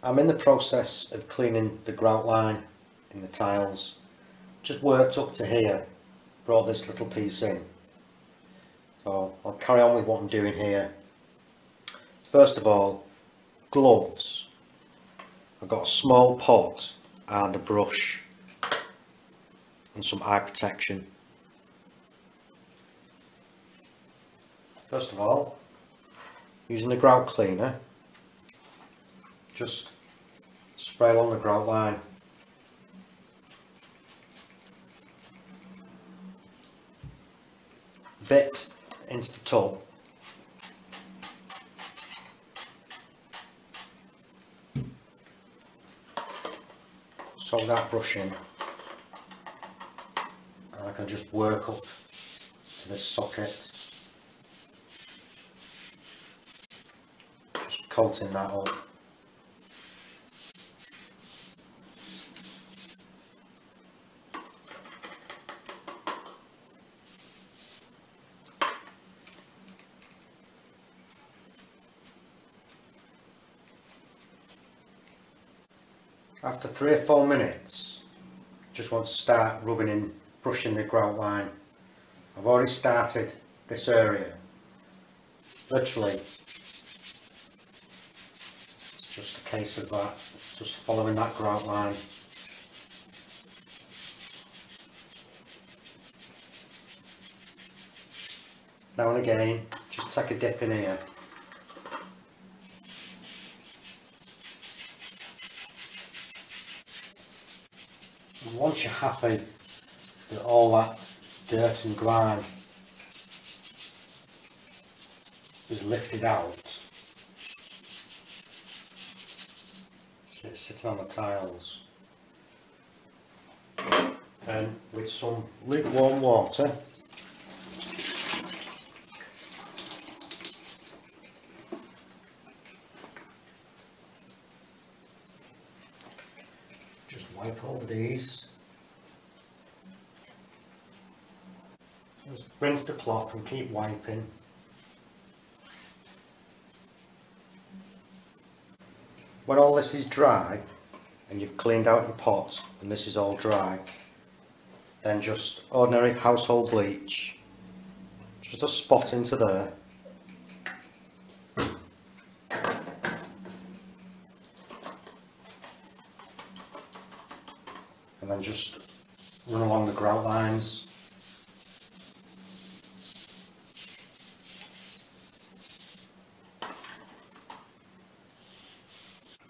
I'm in the process of cleaning the grout line in the tiles. Just worked up to here, brought this little piece in. So I'll carry on with what I'm doing here. First of all, gloves. I've got a small pot and a brush and some eye protection. First of all, using the grout cleaner, just spray along the grout line. Bit into the tub. Soak that brush in, and I can just work up to this socket, just coating that up. After 3 or 4 minutes, just want to start rubbing in, brushing the grout line. I've already started this area. Literally, it's just a case of that, just following that grout line. Now and again, just take a dip in here. And once you're happy that all that dirt and grime is lifted out, so it's sitting on the tiles, then with some lukewarm water, just wipe over these. Just rinse the cloth and keep wiping. When all this is dry and you've cleaned out your pot and this is all dry, then just ordinary household bleach, just a spot into there. And then just run along the grout lines.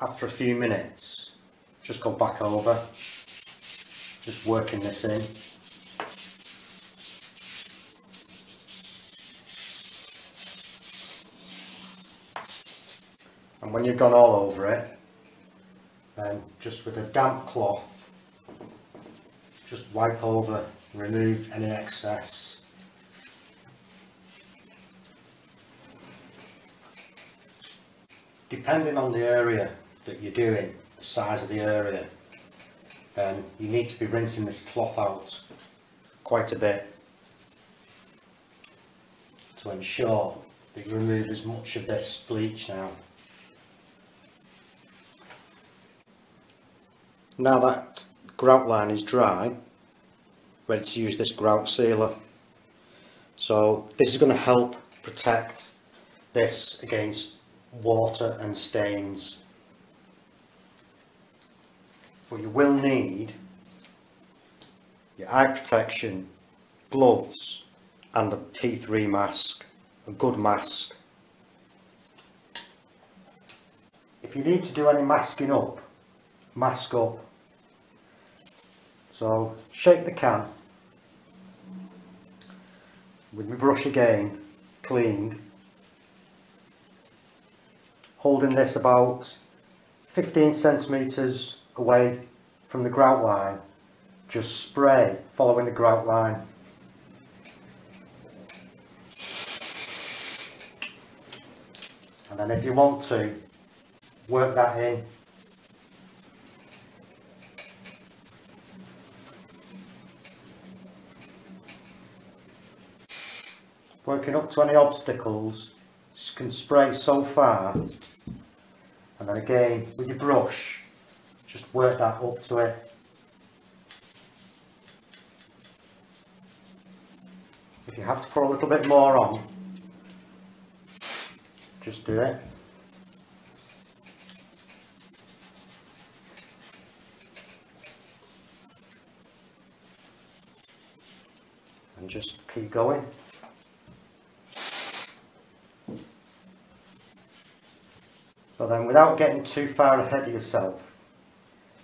After a few minutes, just go back over, just working this in. And when you've gone all over it, then just with a damp cloth, just wipe over, remove any excess. Depending on the area that you're doing, the size of the area, then you need to be rinsing this cloth out quite a bit to ensure that you remove as much of this bleach now. Now that grout line is dry, ready to use this grout sealer. So this is going to help protect this against water and stains. But you will need your eye protection, gloves and a P3 mask, a good mask. If you need to do any masking up, mask up. So shake the can with my brush again, cleaned, holding this about 15 centimetres away from the grout line. Just spray following the grout line. And then if you want to, work that in. Working up to any obstacles, just can spray so far and then again with your brush just work that up to it. If you have to put a little bit more on, just do it. And just keep going. So then, without getting too far ahead of yourself,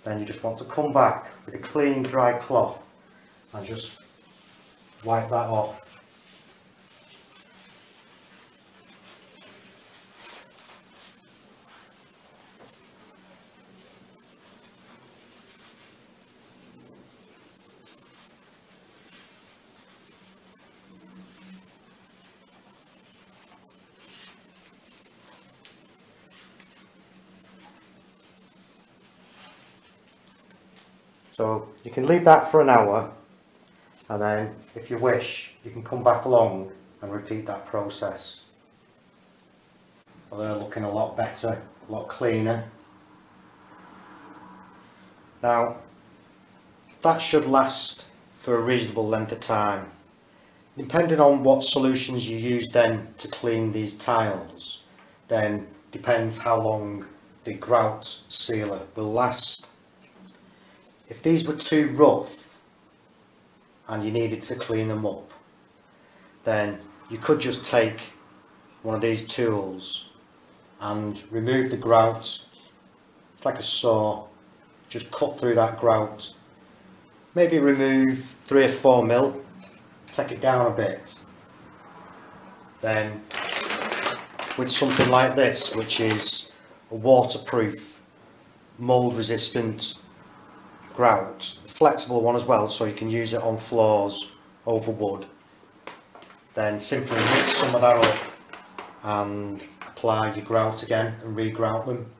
then you just want to come back with a clean dry cloth and just wipe that off. So you can leave that for an hour, and then if you wish you can come back along and repeat that process. Well, they're looking a lot better, a lot cleaner. Now that should last for a reasonable length of time. Depending on what solutions you use then to clean these tiles, then depends how long the grout sealer will last. If these were too rough and you needed to clean them up, then you could just take one of these tools and remove the grout. It's like a saw, just cut through that grout, maybe remove 3 or 4 mil, take it down a bit. Then with something like this, which is a waterproof, mold resistant grout, a flexible one as well, so you can use it on floors over wood, then simply mix some of that up and apply your grout again and re-grout them.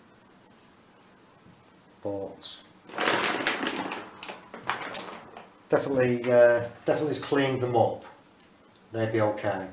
But definitely has cleaned them up, they'd be okay.